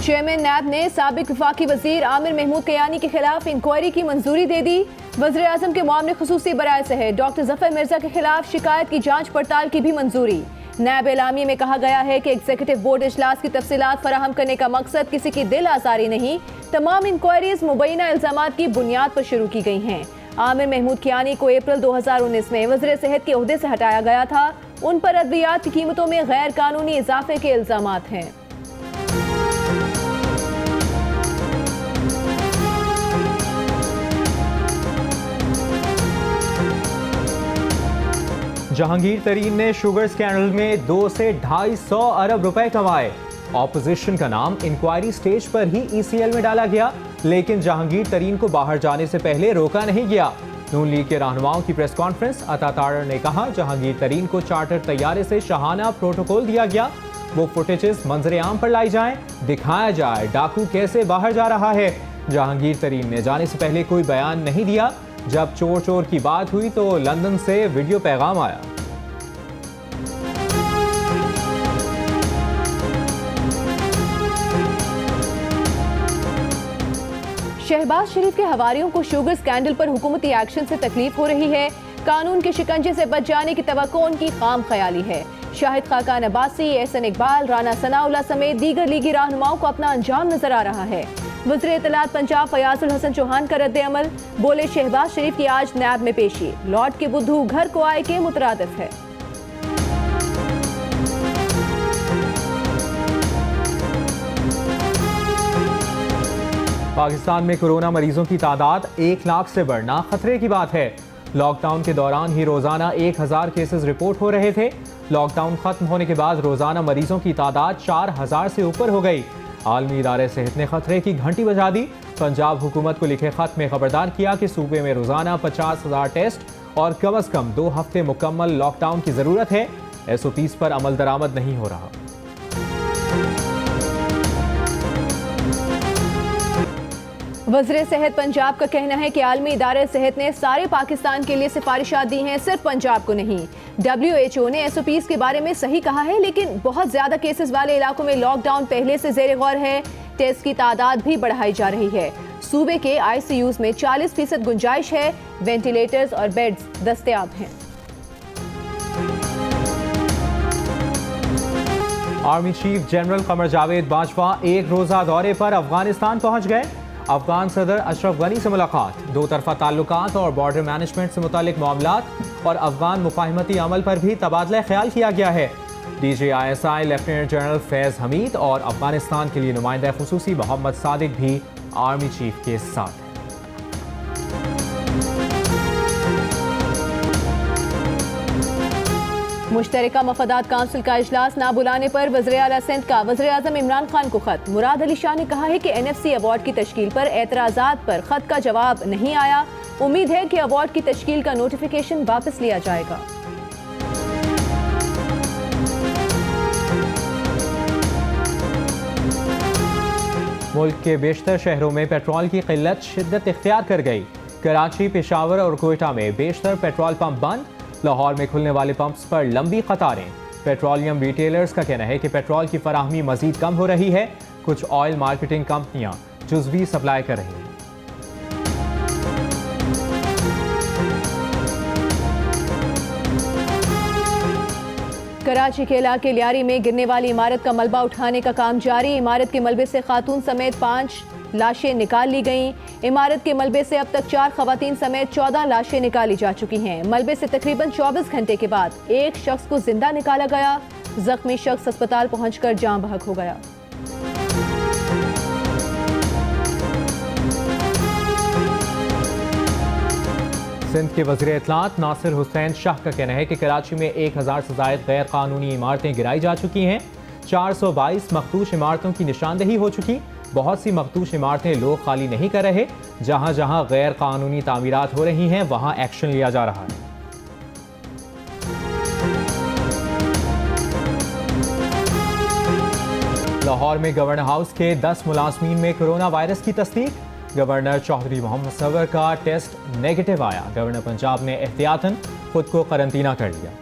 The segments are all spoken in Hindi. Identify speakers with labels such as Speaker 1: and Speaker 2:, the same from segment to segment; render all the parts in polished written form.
Speaker 1: चेयरमैन नैब ने साबिक वफाकी वजीर आमिर महमूद कयानी के खिलाफ इंक्वायरी की मंजूरी दे दी। वज़ीर आज़म के मामले खुसूसी बराए सेहत डॉक्टर जफर मिर्जा के खिलाफ शिकायत की जांच पड़ताल की भी मंजूरी। नैब एलामिया में कहा गया है कि एग्जीक्यूटिव बोर्ड इजलास की तफसीलात फराहम करने का मकसद किसी की दिल आजारी नहीं, तमाम इंक्वायरीज मुबैना इल्जामात की बुनियाद पर शुरू की गई हैं। आमिर महमूद कियानी को अप्रैल 2019 में वज़ीर सेहत के ओहदे से हटाया गया था। उन पर अद्वियात की कीमतों में गैर कानूनी इजाफे के इल्जामात हैं।
Speaker 2: जहांगीर तरीन ने शुगर स्कैंडल में 2 से 250 अरब रुपए कमाए। ऑपोजिशन का नाम इंक्वायरी स्टेज पर ही ईसीएल में डाला गया, लेकिन जहांगीर तरीन को बाहर जाने से पहले रोका नहीं गया। नून लीग के रहनुमाओं की प्रेस कॉन्फ्रेंस, अता तारड़ ने कहा जहांगीर तरीन को चार्टर तैयारे से शाहाना प्रोटोकॉल दिया गया। वो फुटेजेस मंजरे आम पर लाई जाएं, दिखाया जाए डाकू कैसे बाहर जा रहा है। जहांगीर तरीन ने जाने से पहले कोई बयान नहीं दिया। जब चोर चोर की बात हुई तो लंदन से वीडियो पैगाम आया।
Speaker 1: शहबाज शरीफ के हवारियों को शुगर स्कैंडल पर हुकूमती एक्शन से तकलीफ हो रही है। कानून के शिकंजे से बच जाने की तवक्को उनकी खाम ख्याली है। शाहिद खाकान अब्बासी, एहसन इकबाल, राना सनाउल्लाह समेत दीगर लीगी रहनुमाओं को अपना अंजाम नजर आ रहा है। वज़ीर इत्तलात पंजाब फयाजुल हसन चौहान का रद्द अमल, बोले शहबाज शरीफ की आज नैब में पेशी, लौट के बुद्धू घर को आए के मुतरादिफ है।
Speaker 2: पाकिस्तान में कोरोना मरीजों की तादाद 1 लाख से बढ़ना खतरे की बात है। लॉकडाउन के दौरान ही रोजाना 1000 केसेस रिपोर्ट हो रहे थे। लॉकडाउन खत्म होने के बाद रोजाना मरीजों की तादाद 4000 से ऊपर हो गई। आलमी इदारे सेहत ने खतरे की घंटी बजा दी। पंजाब हुकूमत को लिखे खत में खबरदार किया कि सूबे में रोजाना 50,000 टेस्ट और कम अज कम 2 हफ्ते मुकम्मल लॉकडाउन की जरूरत है। SOPs पर अमल दरामद नहीं हो रहा।
Speaker 1: वज़ीर सेहत पंजाब का कहना है कि आलमी इदारे सेहत ने सारे पाकिस्तान के लिए सिफारिशात दी हैं, सिर्फ पंजाब को नहीं। WHO ने SOPs के बारे में सही कहा है, लेकिन बहुत ज्यादा केसेस वाले इलाकों में लॉकडाउन पहले से ज़ेर गौर है। टेस्ट की तादाद भी बढ़ाई जा रही है। सूबे के ICUs में 40% गुंजाइश है। वेंटिलेटर्स और बेड्स दस्तयाब हैं।
Speaker 2: Army chief general Qamar Javed Bajwa एक रोजा दौरे पर अफगानिस्तान पहुंच गए। अफगान सदर अशरफ गनी से मुलाकात, 2 तरफा ताल्लुकात और बॉर्डर मैनेजमेंट से मुतालिक मामलात और अफगान मुफाहमती अमल पर भी तबादला ख्याल किया गया है। DGISI lieutenant general Faiz Hamid और अफगानिस्तान के लिए नुमाइंदा खुसूसी मोहम्मद सादिक भी आर्मी चीफ के साथ हैं।
Speaker 1: मुश्तरका मफादात काउंसिल का इजलास ना बुलाने पर वज़ीर आला सिंध का वज़ीर आज़म इमरान खान को खत। मुराद अली शाह ने कहा है कि NFC अवार्ड की तश्कील पर एतराज़ात पर खत का जवाब नहीं आया। उम्मीद है कि अवार्ड की तश्कील का नोटिफिकेशन वापस लिया जाएगा।
Speaker 2: मुल्क के बेशतर शहरों में पेट्रोल की किल्लत शिद्दत इख्तियार कर गई। कराची, पेशावर और कोयटा में बेशतर पेट्रोल पंप बंद। लाहौर में खुलने वाले पंप्स पर लंबी कतारें। पेट्रोलियम रिटेलर्स का कहना है कि पेट्रोल की फराहमी मजीद कम हो रही है। कुछ ऑयल मार्केटिंग कंपनियां जुज़वी सप्लाई कर रही हैं।
Speaker 1: कराची के इलाके लियारी में गिरने वाली इमारत का मलबा उठाने का काम जारी। इमारत के मलबे से खातून समेत 5 लाशें निकाल ली गईं। इमारत के मलबे से अब तक 4 खवातीन समेत 14 लाशें निकाली जा चुकी हैं। मलबे से तकरीबन 24 घंटे के बाद एक शख्स को जिंदा निकाला गया। जख्मी शख्स अस्पताल पहुंचकर जान बहक हो गया।
Speaker 2: सिंध के वज़ीर इत्तलात नासिर हुसैन शाह का कहना है कि कराची में 1000 से ज़ायद गैर कानूनी इमारतें गिराई जा चुकी हैं। 422 मखदूश इमारतों की निशानदेही हो चुकी। बहुत सी मखदूश इमारतें लोग खाली नहीं कर रहे। जहां जहां गैर कानूनी तामीरात हो रही हैं वहां एक्शन लिया जा रहा है। लाहौर में गवर्नर हाउस के 10 मुलाजमीन में कोरोना वायरस की तस्दीक। गवर्नर चौधरी मोहम्मद सवर का टेस्ट नेगेटिव आया। गवर्नर पंजाब ने एहतियातन खुद को करंतना कर लिया।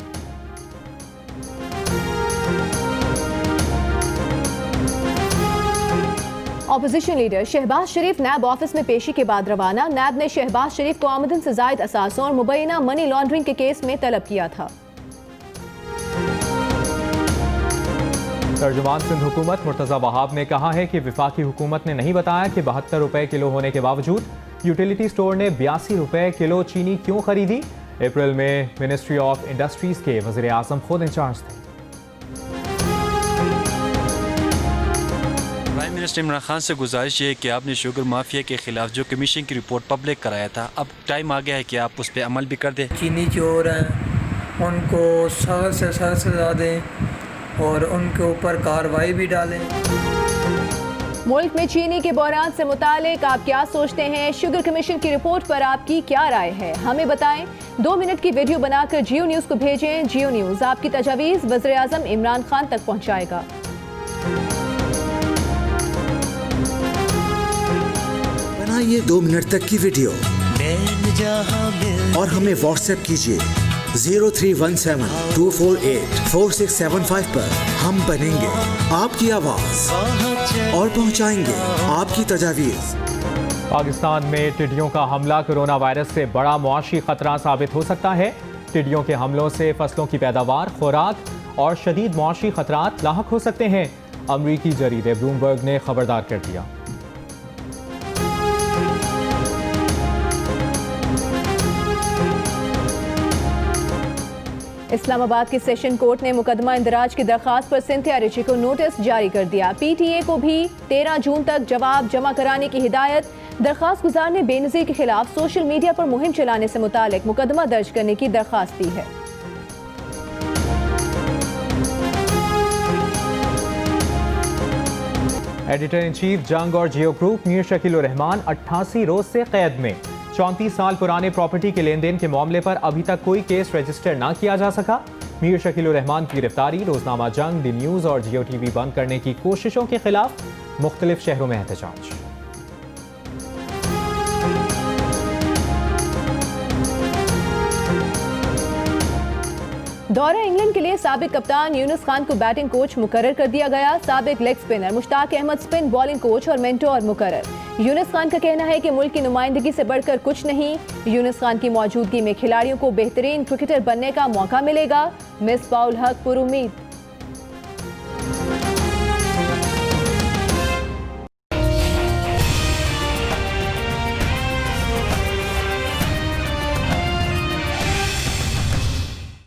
Speaker 1: ऑपोजिशन लीडर शहबाज शरीफ नैब ऑफिस में पेशी के बाद रवाना। नैब ने शहबाज शरीफ को आमदन से जायद असासों और मुबैना मनी लॉन्ड्रिंग के केस में तलब किया था।
Speaker 2: तर्जुमान सिंध हुकूमत मुर्तजा वहाब ने कहा है कि विफाकी हुकूमत ने नहीं बताया कि 72 रुपए किलो होने के बावजूद यूटिलिटी स्टोर ने 82 रुपए किलो चीनी क्यों खरीदी। अप्रैल में मिनिस्ट्री ऑफ इंडस्ट्रीज के वज़ीर आज़म खुद इंचार्ज थे।
Speaker 3: प्राइम मिनिस्टर इमरान खान से गुजारिश है कि आपने शुगर माफिया के खिलाफ जो कमीशन की रिपोर्ट पब्लिक कराया था, अब टाइम आ गया है कि आप उस पर अमल भी कर दें।
Speaker 4: चीनी चोर हैं उनको सख्त से सख्त सजा दें और उनके ऊपर कार्रवाई भी डालें।
Speaker 1: मुल्क में चीनी के बहरान से मुतालिक आप क्या सोचते हैं? शुगर कमीशन की रिपोर्ट पर आपकी क्या राय है? हमें बताएं। 2 मिनट की वीडियो बनाकर जियो न्यूज़ को भेजें। जियो न्यूज़ आपकी तजावीज़ वज़ीर आज़म इमरान खान तक पहुँचाएगा।
Speaker 5: बनाइए 2 मिनट तक की वीडियो और हमें व्हाट्सएप कीजिए 0317248467 पर। हम बनेंगे आपकी आवाज और पहुंचाएंगे आपकी तजावीज़।
Speaker 2: पाकिस्तान में टिड्डियों का हमला कोरोना वायरस से बड़ा मुआशी खतरा साबित हो सकता है। टिड्डियों के हमलों से फसलों की पैदावार, खुराक और शदीद मुआशी खतरात लाहक हो सकते हैं। अमरीकी जरीदे ब्लूमबर्ग ने खबरदार कर दिया।
Speaker 1: इस्लामाबाद के सेशन कोर्ट ने मुकदमा इंदराज की दरखास्त पर सिंथिया रिची को नोटिस जारी कर दिया। पीटीए को भी 13 जून तक जवाब जमा कराने की हिदायत। दरखास्त गुजार ने बेनज़ीर के खिलाफ सोशल मीडिया पर मुहिम चलाने से मुतालिक मुकदमा दर्ज करने की दरखास्त दी है।
Speaker 2: एडिटर इन चीफ जंग और जियो ग्रुप मीर शकील उर रहमान 88 रोज से कैद में। 34 साल पुराने प्रॉपर्टी के लेन देन के मामले पर अभी तक कोई केस रजिस्टर ना किया जा सका। मीर शकील उर रहमान की गिरफ्तारी, रोजनामा जंग, दी न्यूज़ और जियो टीवी बंद करने की कोशिशों के खिलाफ मुख्तलिफ शहरों में एहतजाज।
Speaker 1: दौरा इंग्लैंड के लिए साबिक कप्तान यूनुस खान को बैटिंग कोच मुकर्रर कर दिया गया। साबिक leg spinner Mushtaq Ahmed spin bowling coach और मेंटोर मुकर्रर। यूनुस खान का कहना है कि मुल्क की नुमाइंदगी से बढ़कर कुछ नहीं। यूनुस खान की मौजूदगी में खिलाड़ियों को बेहतरीन क्रिकेटर बनने का मौका मिलेगा। मिसबाउल हक पुरुमीद।